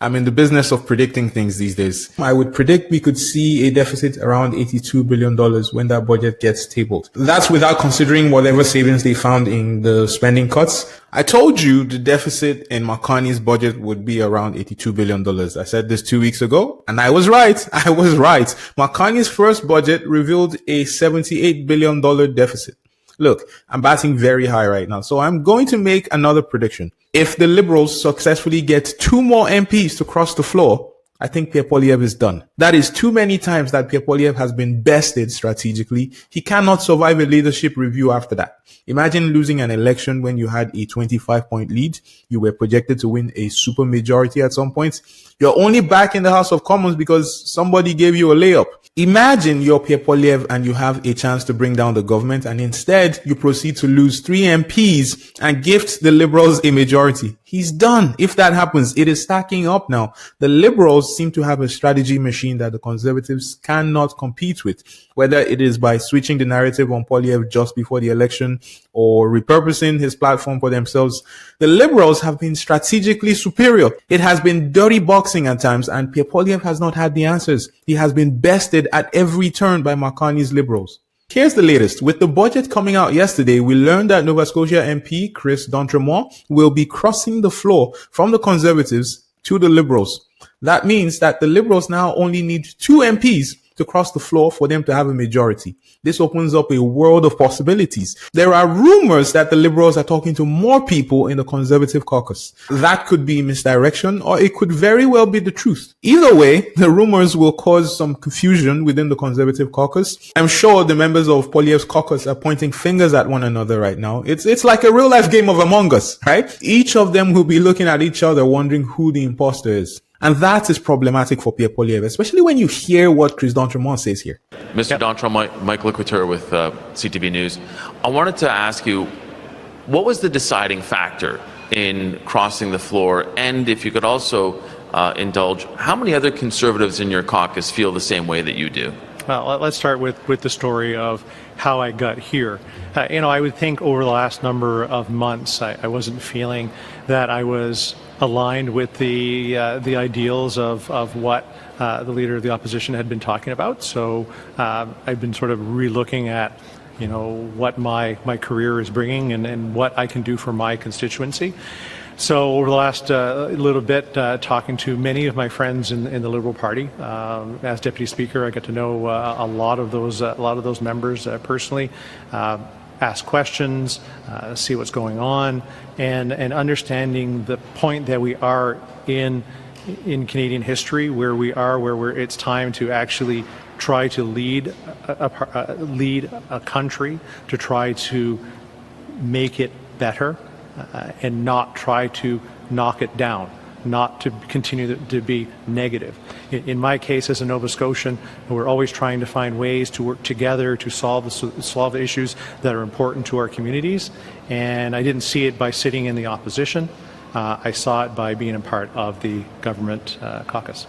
I'm in the business of predicting things these days. I would predict we could see a deficit around $82 billion when that budget gets tabled. That's without considering whatever savings they found in the spending cuts. I told you the deficit in McCartney's budget would be around $82 billion. I said this 2 weeks ago, and I was right. I was right. McCartney's first budget revealed a $78 billion deficit. Look, I'm batting very high right now, so I'm going to make another prediction. If the Liberals successfully get 2 more MPs to cross the floor, I think Pierre Poilievre is done. That is too many times that Pierre Poilievre has been bested strategically. He cannot survive a leadership review after that. Imagine losing an election when you had a 25-point lead. You were projected to win a super majority at some point. You're only back in the House of Commons because somebody gave you a layup. Imagine you're Pierre Poilievre and you have a chance to bring down the government, and instead you proceed to lose 3 MPs and gift the Liberals a majority. He's done. If that happens, it is stacking up now. The Liberals seem to have a strategy machine that the Conservatives cannot compete with, whether it is by switching the narrative on Poilievre just before the election or repurposing his platform for themselves. The Liberals have been strategically superior. It has been dirty boxing at times, and Pierre Poilievre has not had the answers. He has been bested at every turn by McCartney's Liberals. Here's the latest. With the budget coming out yesterday, we learned that Nova Scotia MP Chris d'Entremont will be crossing the floor from the Conservatives to the Liberals. That means that the Liberals now only need 2 MPs to cross the floor for them to have a majority. This opens up a world of possibilities. There are rumors that the Liberals are talking to more people in the Conservative caucus. That could be misdirection, or it could very well be the truth. Either way, the rumors will cause some confusion within the Conservative caucus. I'm sure the members of Poilievre's caucus are pointing fingers at one another right now. It's like a real life game of Among Us, right? Each of them will be looking at each other wondering who the imposter is. And that is problematic for Pierre Poilievre, especially when you hear what Chris d'Entremont says here. Mr. d'Entremont, Mike Liquiteur with CTV News. I wanted to ask you, what was the deciding factor in crossing the floor? And if you could also indulge, how many other Conservatives in your caucus feel the same way that you do? Well, let's start with the story of how I got here. I would think over the last number of months, I wasn't feeling that I was aligned with the ideals of what the leader of the opposition had been talking about. So I've been sort of re-looking at, what my career is bringing and what I can do for my constituency. So over the last little bit, talking to many of my friends in the Liberal Party, as Deputy Speaker, I got to know a lot of those members personally. Ask questions, see what's going on, and understanding the point that we are in Canadian history, where it's time to actually try to lead a country, to try to make it better, and not try to knock it down, not to continue to be negative. In my case, as a Nova Scotian, we're always trying to find ways to work together to solve the issues that are important to our communities. And I didn't see it by sitting in the opposition. I saw it by being a part of the government caucus.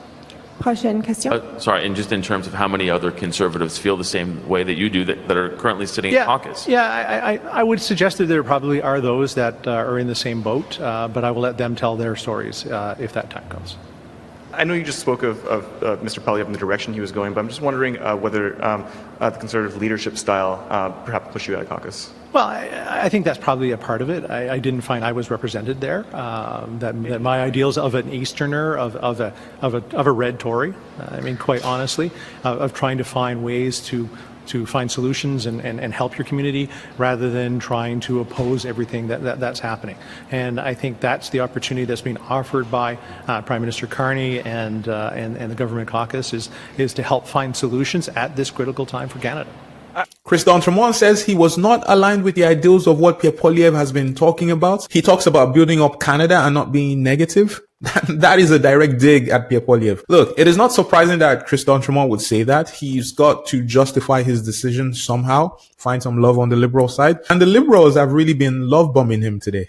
Prochaine question. Sorry, and just in terms of how many other Conservatives feel the same way that you do that are currently sitting in caucus? Yeah, I would suggest that there probably are those that are in the same boat, but I will let them tell their stories if that time comes. I know you just spoke of Mr. Poilievre and the direction he was going, but I'm just wondering whether the Conservative leadership style perhaps pushed you out of caucus. Well, I think that's probably a part of it. I didn't find I was represented there. That my ideals of an Easterner, of a red Tory, quite honestly, of trying to find ways to find solutions and help your community rather than trying to oppose everything that's happening. And I think that's the opportunity that's being offered by Prime Minister Carney and the government caucus is to help find solutions at this critical time for Canada. Chris d'Entremont says he was not aligned with the ideals of what Pierre Poilievre has been talking about. He talks about building up Canada and not being negative. That is a direct dig at Pierre Poilievre. Look, it is not surprising that Chris d'Entremont would say that. He's got to justify his decision somehow, find some love on the Liberal side. And the Liberals have really been love bombing him today.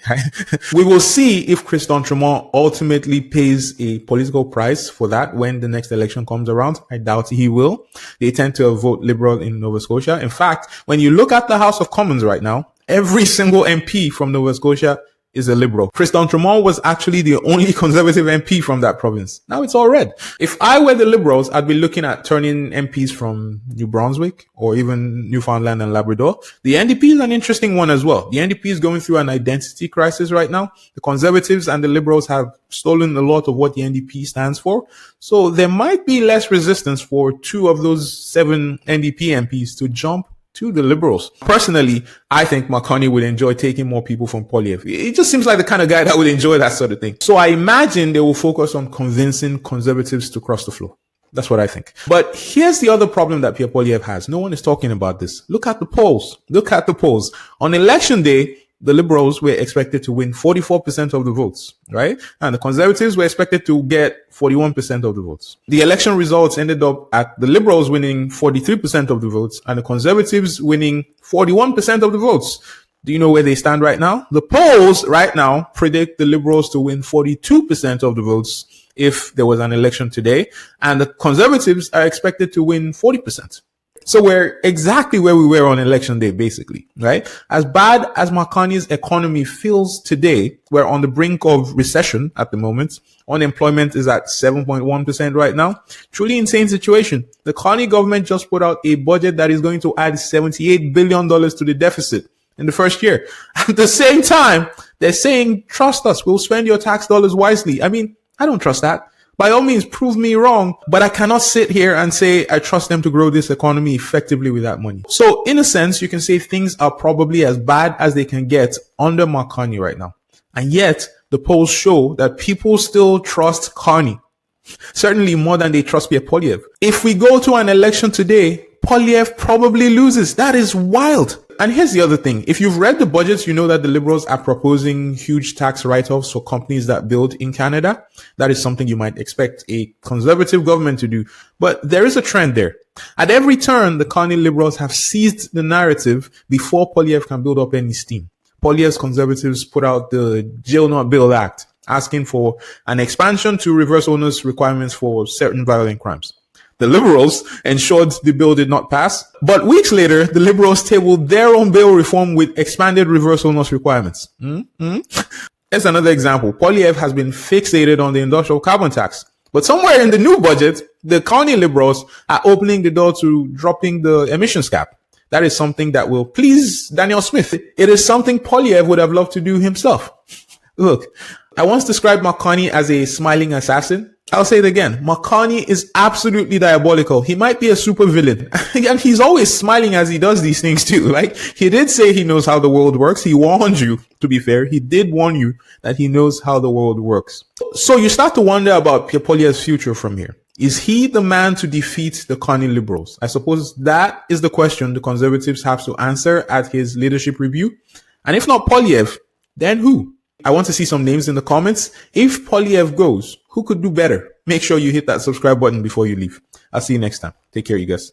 We will see if Chris d'Entremont ultimately pays a political price for that when the next election comes around. I doubt he will. They tend to vote Liberal in Nova Scotia. In fact, when you look at the House of Commons right now, every single MP from Nova Scotia is a liberal. Chris Tremont was actually the only conservative MP from that province. Now it's all red. If I were the liberals, I'd be looking at turning MPs from New Brunswick or even Newfoundland and Labrador. The NDP is an interesting one as well. The NDP is going through an identity crisis right now. The conservatives and the liberals have stolen a lot of what the NDP stands for. So there might be less resistance for 2 of those 7 NDP MPs to jump to the liberals. Personally, I think Makani would enjoy taking more people from Poilievre. He just seems like the kind of guy that would enjoy that sort of thing. So I imagine they will focus on convincing conservatives to cross the floor. That's what I think. But here's the other problem that Pierre Poilievre has. No one is talking about this. Look at the polls. Look at the polls. On election day, the liberals were expected to win 44% of the votes, right? And the conservatives were expected to get 41% of the votes. The election results ended up at the liberals winning 43% of the votes and the conservatives winning 41% of the votes. Do you know where they stand right now? The polls right now predict the liberals to win 42% of the votes if there was an election today, and the conservatives are expected to win 40%. So we're exactly where we were on election day, basically, right? As bad as Makani's economy feels today, we're on the brink of recession at the moment. Unemployment is at 7.1% right now. Truly insane situation. The Carney government just put out a budget that is going to add $78 billion to the deficit in the first year. At the same time, they're saying, trust us, we'll spend your tax dollars wisely. I mean, I don't trust that. By all means, prove me wrong, but I cannot sit here and say I trust them to grow this economy effectively with that money. So in a sense, you can say things are probably as bad as they can get under Makani right now. And yet the polls show that people still trust Carney. Certainly more than they trust Pierre Poilievre. If we go to an election today, Poilievre probably loses. That is wild. And here's the other thing. If you've read the budgets, you know that the Liberals are proposing huge tax write-offs for companies that build in Canada. That is something you might expect a conservative government to do. But there is a trend there. At every turn, the Carney Liberals have seized the narrative before Poilievre can build up any steam. Poilievre's conservatives put out the Jail Not Build Act, asking for an expansion to reverse onus requirements for certain violent crimes. The Liberals ensured the bill did not pass, but weeks later, the Liberals tabled their own bail reform with expanded reverse onus requirements. Here's another example. Poilievre has been fixated on the industrial carbon tax, but somewhere in the new budget, the Carney Liberals are opening the door to dropping the emissions cap. That is something that will please Daniel Smith. It is something Poilievre would have loved to do himself. Look, I once described Makani as a smiling assassin. I'll say it again. Makani is absolutely diabolical. He might be a supervillain. And he's always smiling as he does these things too. Like, he did say he knows how the world works. He warned you, to be fair. He did warn you that he knows how the world works. So you start to wonder about Pierre Poilievre's future from here. Is he the man to defeat the Carney Liberals? I suppose that is the question the Conservatives have to answer at his leadership review. And if not Poilievre, then who? I want to see some names in the comments. If Poilievre goes, who could do better? Make sure you hit that subscribe button before you leave. I'll see you next time. Take care, you guys.